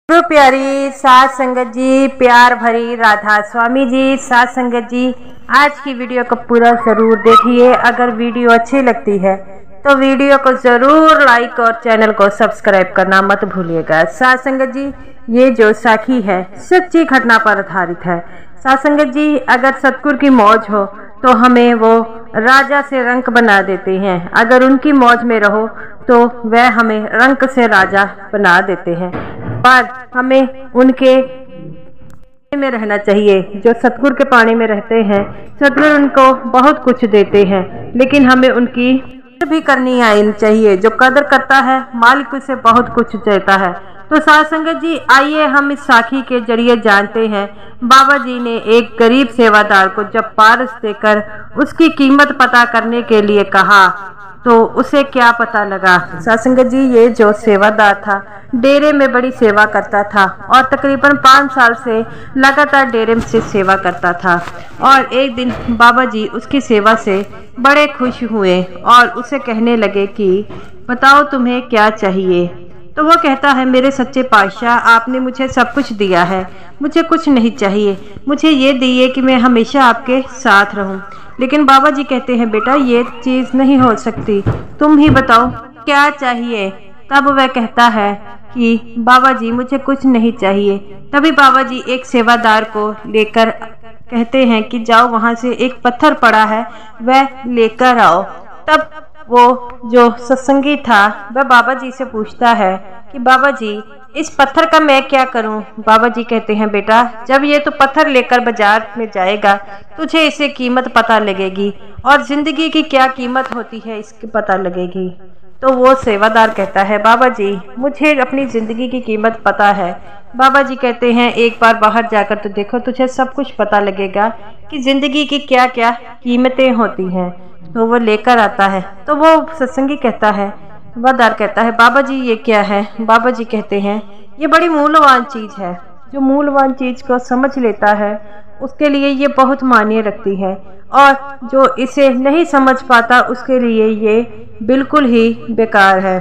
तो प्यारी साध संगत जी, प्यार भरी राधा स्वामी जी, साध संगत जी, आज की वीडियो को पूरा जरूर देखिए। अगर वीडियो अच्छी लगती है तो वीडियो को जरूर लाइक और चैनल को सब्सक्राइब करना मत भूलिएगा। साध संगत जी, ये जो साखी है सच्ची घटना पर आधारित है। साध संगत जी, अगर सतगुरु की मौज हो तो हमें वो राजा से रंक बना देते हैं, अगर उनकी मौज में रहो तो वह हमें रंक से राजा बना देते हैं। पर हमें उनके में रहना चाहिए। जो सतगुरु के पानी में रहते हैं, सतगुरु उनको बहुत कुछ देते हैं, लेकिन हमें उनकी भी करनी आनी चाहिए। जो कदर करता है मालिक उसे बहुत कुछ देता है। तो साध संगत जी, आइए हम इस साखी के जरिए जानते हैं। बाबा जी ने एक गरीब सेवादार को जब पारस देकर उसकी कीमत पता करने के लिए कहा तो उसे क्या पता लगा। साध संगत जी, ये जो सेवादार था डेरे में बड़ी सेवा करता था और तकरीबन 5 साल से लगातार डेरे से सेवा करता था। और एक दिन बाबा जी उसकी सेवा से बड़े खुश हुए और उसे कहने लगे कि बताओ तुम्हें क्या चाहिए। तो वो कहता है, मेरे सच्चे पातशाह, आपने मुझे सब कुछ दिया है, मुझे कुछ नहीं चाहिए, मुझे ये दिए कि मैं हमेशा आपके साथ रहूं। लेकिन बाबा जी कहते हैं, बेटा ये चीज़ नहीं हो सकती, तुम ही बताओ क्या चाहिए। तब वह कहता है कि बाबा जी मुझे कुछ नहीं चाहिए। तभी बाबा जी एक सेवादार को लेकर कहते हैं कि जाओ वहाँ से एक पत्थर पड़ा है वह लेकर आओ। तब वो जो सत्संगी था वह बाबा जी से पूछता है कि बाबा जी इस पत्थर का मैं क्या करूं। बाबा जी कहते हैं, बेटा जब ये तो पत्थर लेकर बाजार में जाएगा तुझे इसे कीमत पता लगेगी और जिंदगी की क्या कीमत होती है इसकी पता लगेगी। तो वो सेवादार कहता है, बाबा जी मुझे अपनी ज़िंदगी की कीमत पता है। बाबा जी कहते हैं, एक बार बाहर जाकर तो देखो, तुझे सब कुछ पता लगेगा कि ज़िंदगी की क्या क्या कीमतें होती हैं। तो वो लेकर आता है। तो वो सत्संगी कहता है, सेवादार कहता है, बाबा जी ये क्या है। बाबा जी कहते हैं, ये बड़ी मूल्यवान चीज़ है, जो मूल्यवान चीज़ को समझ लेता है उसके लिए ये बहुत मायने रखती है, और जो इसे नहीं समझ पाता उसके लिए ये बिल्कुल ही बेकार है।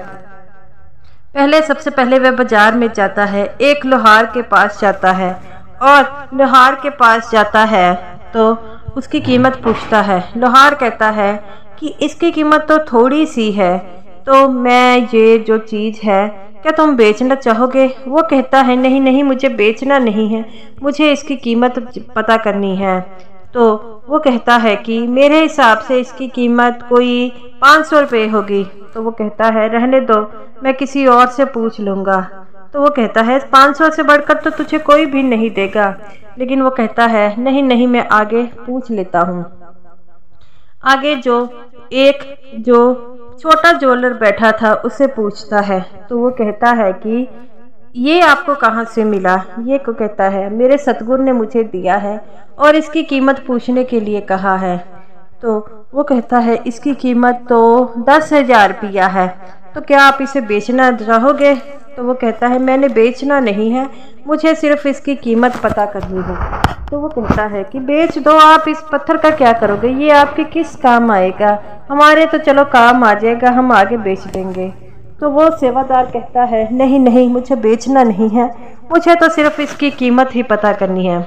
सबसे पहले वह बाजार में जाता है, एक लोहार के पास जाता है और लोहार के पास जाता है तो उसकी कीमत पूछता है। लोहार कहता है कि इसकी कीमत तो थोड़ी सी है, तो मैं ये जो चीज़ है क्या तुम बेचना चाहोगे। वो कहता है, नहीं नहीं मुझे बेचना नहीं है, मुझे इसकी कीमत पता करनी है। तो वो कहता है कि मेरे हिसाब से इसकी कीमत कोई 500 रुपये होगी। तो वो कहता है, रहने दो, मैं किसी और से पूछ लूँगा। तो वो कहता है, 500 से बढ़कर तो तुझे कोई भी नहीं देगा। लेकिन वो कहता है, नहीं नहीं मैं आगे पूछ लेता हूँ। आगे जो छोटा ज्वेलर बैठा था उससे पूछता है। तो वो कहता है कि ये आपको कहाँ से मिला। ये को कहता है, मेरे सतगुरु ने मुझे दिया है और इसकी कीमत पूछने के लिए कहा है। तो वो कहता है, इसकी कीमत तो 10,000 रुपया है, तो क्या आप इसे बेचना चाहोगे। तो वो कहता है, मैंने बेचना नहीं है, मुझे सिर्फ इसकी कीमत पता करनी है। तो वो कहता है कि बेच दो, आप इस पत्थर का क्या करोगे, ये आपके किस काम आएगा, हमारे तो चलो काम आ जाएगा, हम आगे बेच देंगे। तो वो सेवादार कहता है, नहीं नहीं मुझे बेचना नहीं है, मुझे तो सिर्फ इसकी कीमत ही पता करनी है।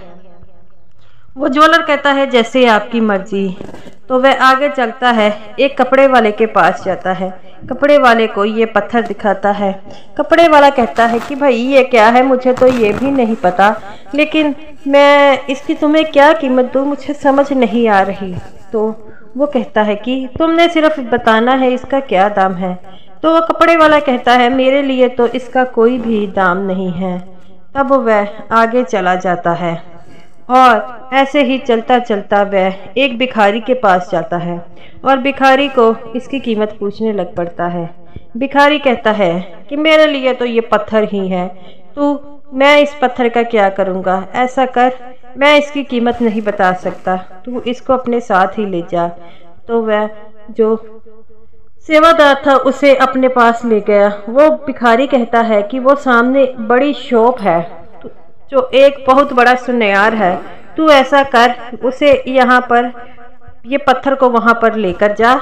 वो ज्वेलर कहता है, जैसे आपकी मर्जी। तो वह आगे चलता है, एक कपड़े वाले के पास जाता है, कपड़े वाले को ये पत्थर दिखाता है। कपड़े वाला कहता है कि भाई ये क्या है, मुझे तो ये भी नहीं पता, लेकिन मैं इसकी तुम्हें क्या कीमत दूँ, मुझे समझ नहीं आ रही। तो वो कहता है कि तुमने सिर्फ बताना है इसका क्या दाम है। तो वो कपड़े वाला कहता है, मेरे लिए तो इसका कोई भी दाम नहीं है। तब वह आगे चला जाता है और ऐसे ही चलता चलता वह एक भिखारी के पास जाता है और भिखारी को इसकी कीमत पूछने लग पड़ता है। भिखारी कहता है कि मेरे लिए तो ये पत्थर ही है, मैं इस पत्थर का क्या करूँगा, ऐसा कर, मैं इसकी कीमत नहीं बता सकता, तू इसको अपने साथ ही ले जा। तो वह जो सेवादार था उसे अपने पास ले गया। वो भिखारी कहता है कि वो सामने बड़ी शॉप है जो एक बहुत बड़ा सुनियार है, तू ऐसा कर, उसे यहाँ पर ये पत्थर को वहाँ पर लेकर जा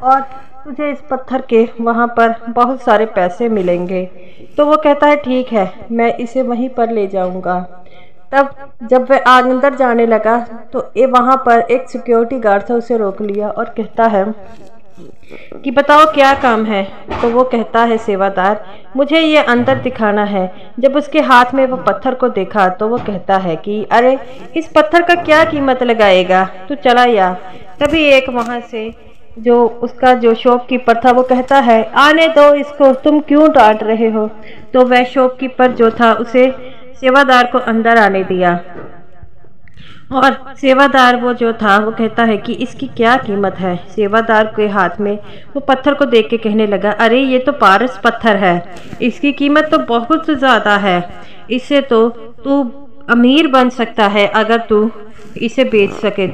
और तुझे इस पत्थर के वहाँ पर बहुत सारे पैसे मिलेंगे। तो वो कहता है ठीक है, मैं इसे वहीं पर ले जाऊँगा। तब जब वह अंदर जाने लगा तो वहाँ पर एक सिक्योरिटी गार्ड था, उसे रोक लिया और कहता है कि बताओ क्या काम है। तो वो कहता है सेवादार, मुझे ये अंदर दिखाना है। जब उसके हाथ में वो पत्थर को देखा तो वो कहता है कि अरे इस पत्थर का क्या कीमत लगाएगा, तू चला या। तभी एक वहाँ से जो उसका जो शॉपकीपर था वो कहता है आने दो इसको, तुम क्यों डांट रहे हो। तो वह शॉपकीपर जो था उसे सेवादार को अंदर आने दिया और सेवादार वो जो था वो कहता है कि इसकी क्या कीमत है। सेवादार के हाथ में वो पत्थर को देख के कहने लगा अरे ये तो पारस पत्थर है, इसकी कीमत तो बहुत ज़्यादा है, इससे तो तू अमीर बन सकता है अगर तू इसे बेच सके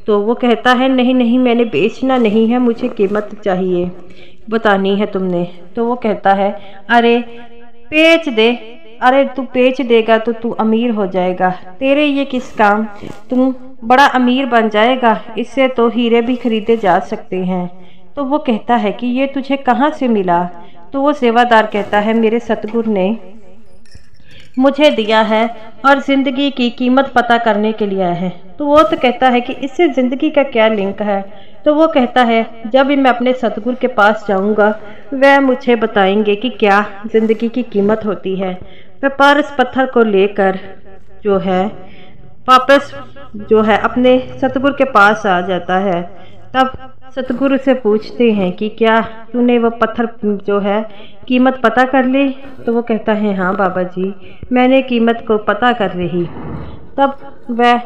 तो वो कहता है नहीं नहीं, मैंने बेचना नहीं है, मुझे कीमत चाहिए, बतानी है तुमने। तो वो कहता है अरे बेच दे, अरे तू बेच देगा तो तू अमीर हो जाएगा, तेरे ये किस काम, तुम बड़ा अमीर बन जाएगा, इससे तो हीरे भी खरीदे जा सकते हैं। तो वो कहता है कि ये तुझे कहाँ से मिला। तो वो सेवादार कहता है मेरे सतगुरु ने मुझे दिया है और ज़िंदगी की कीमत पता करने के लिए है। तो वो तो कहता है कि इससे ज़िंदगी का क्या लिंक है। तो वो कहता है जब भी मैं अपने सतगुरु के पास जाऊंगा वह मुझे बताएंगे कि क्या ज़िंदगी की कीमत होती है। वह पारस पत्थर को लेकर जो है वापस जो है अपने सतगुरु के पास आ जाता है। तब सतगुरु से पूछते हैं कि क्या तूने वो पत्थर जो है कीमत पता कर ली। तो वो कहता है हाँ बाबा जी, मैंने कीमत को पता कर ली। तब वह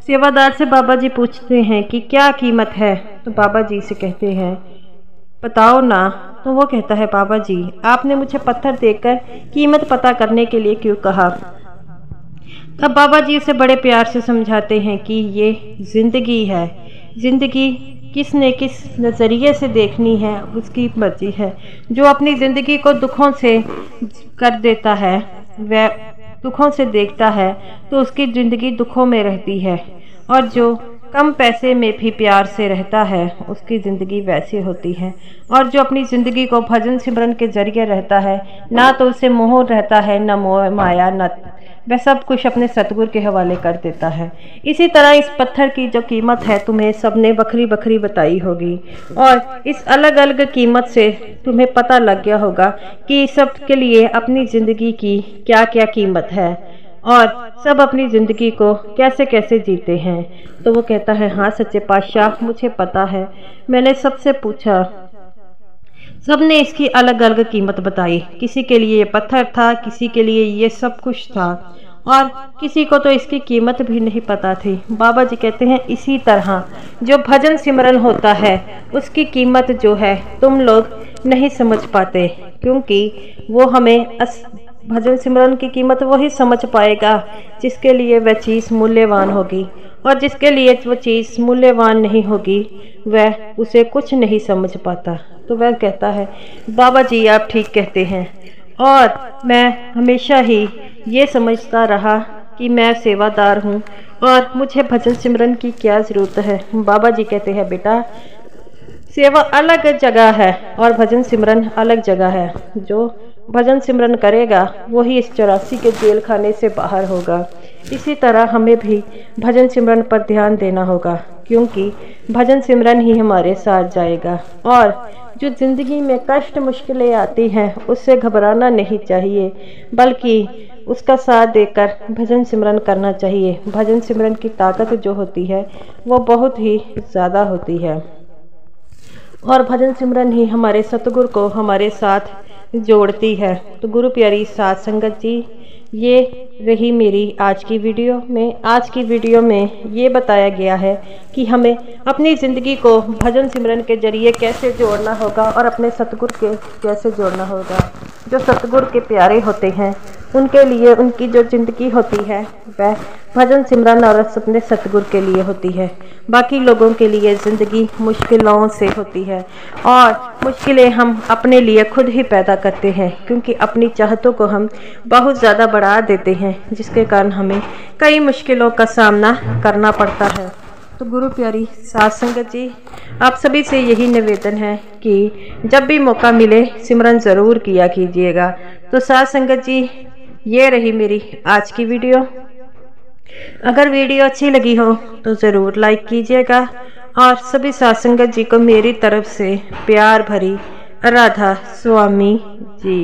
सेवादार से बाबा जी पूछते हैं कि क्या कीमत है। तो बाबा जी से कहते हैं बताओ ना। तो वो कहता है बाबा जी आपने मुझे पत्थर देकर कीमत पता करने के लिए क्यों कहा। तब बाबा जी उसे बड़े प्यार से समझाते हैं कि ये ज़िंदगी है, ज़िंदगी किसने किस नज़रिए से देखनी है उसकी मर्जी है। जो अपनी ज़िंदगी को दुखों से कर देता है, वह दुखों से देखता है तो उसकी ज़िंदगी दुखों में रहती है, और जो कम पैसे में भी प्यार से रहता है उसकी ज़िंदगी वैसी होती है। और जो अपनी ज़िंदगी को भजन सिमरन के जरिए रहता है, ना तो उसे मोह रहता है, न मोह माया, न वह सब कुछ अपने सतगुरु के हवाले कर देता है। इसी तरह इस पत्थर की जो कीमत है तुम्हें सबने बखरी बखरी बताई होगी, और इस अलग अलग कीमत से तुम्हें पता लग गया होगा कि सब के लिए अपनी ज़िंदगी की क्या क्या कीमत है और सब अपनी ज़िंदगी को कैसे कैसे जीते हैं। तो वो कहता है हाँ सच्चे पातशाह मुझे पता है, मैंने सबसे पूछा, सबने इसकी अलग अलग कीमत बताई। किसी के लिए ये पत्थर था, किसी के लिए ये सब कुछ था, और किसी को तो इसकी कीमत भी नहीं पता थी। बाबा जी कहते हैं इसी तरह जो भजन सिमरन होता है उसकी कीमत जो है तुम लोग नहीं समझ पाते, क्योंकि वो हमें भजन सिमरन की कीमत वही समझ पाएगा जिसके लिए वह चीज़ मूल्यवान होगी, और जिसके लिए वो चीज़ मूल्यवान नहीं होगी वह उसे कुछ नहीं समझ पाता। तो वह कहता है बाबा जी आप ठीक कहते हैं, और मैं हमेशा ही ये समझता रहा कि मैं सेवादार हूँ और मुझे भजन सिमरन की क्या ज़रूरत है। बाबा जी कहते हैं बेटा सेवा अलग जगह है और भजन सिमरन अलग जगह है। जो भजन सिमरन करेगा वही इस 84 के जेल खाने से बाहर होगा। इसी तरह हमें भी भजन सिमरन पर ध्यान देना होगा, क्योंकि भजन सिमरन ही हमारे साथ जाएगा। और जो ज़िंदगी में कष्ट मुश्किलें आती हैं उससे घबराना नहीं चाहिए, बल्कि उसका साथ देकर भजन सिमरन करना चाहिए। भजन सिमरन की ताकत जो होती है वो बहुत ही ज़्यादा होती है, और भजन सिमरन ही हमारे सतगुरु को हमारे साथ जोड़ती है। तो गुरु प्यारी साध संगत जी, ये रही मेरी आज की वीडियो में। आज की वीडियो में ये बताया गया है कि हमें अपनी ज़िंदगी को भजन सिमरन के जरिए कैसे जोड़ना होगा और अपने सतगुरु के कैसे जोड़ना होगा। जो सतगुरु के प्यारे होते हैं उनके लिए उनकी जो ज़िंदगी होती है वह भजन सिमरन और अपने सतगुरु के लिए होती है। बाकी लोगों के लिए ज़िंदगी मुश्किलों से होती है, और मुश्किलें हम अपने लिए खुद ही पैदा करते हैं, क्योंकि अपनी चाहतों को हम बहुत ज़्यादा बढ़ा देते हैं, जिसके कारण हमें कई मुश्किलों का सामना करना पड़ता है। तो गुरु प्यारी साध संगत जी, आप सभी से यही निवेदन है कि जब भी मौका मिले सिमरन ज़रूर किया कीजिएगा। तो साध संगत जी, ये रही मेरी आज की वीडियो। अगर वीडियो अच्छी लगी हो तो ज़रूर लाइक कीजिएगा और सभी साध संगत जी को मेरी तरफ से प्यार भरी राधा स्वामी जी।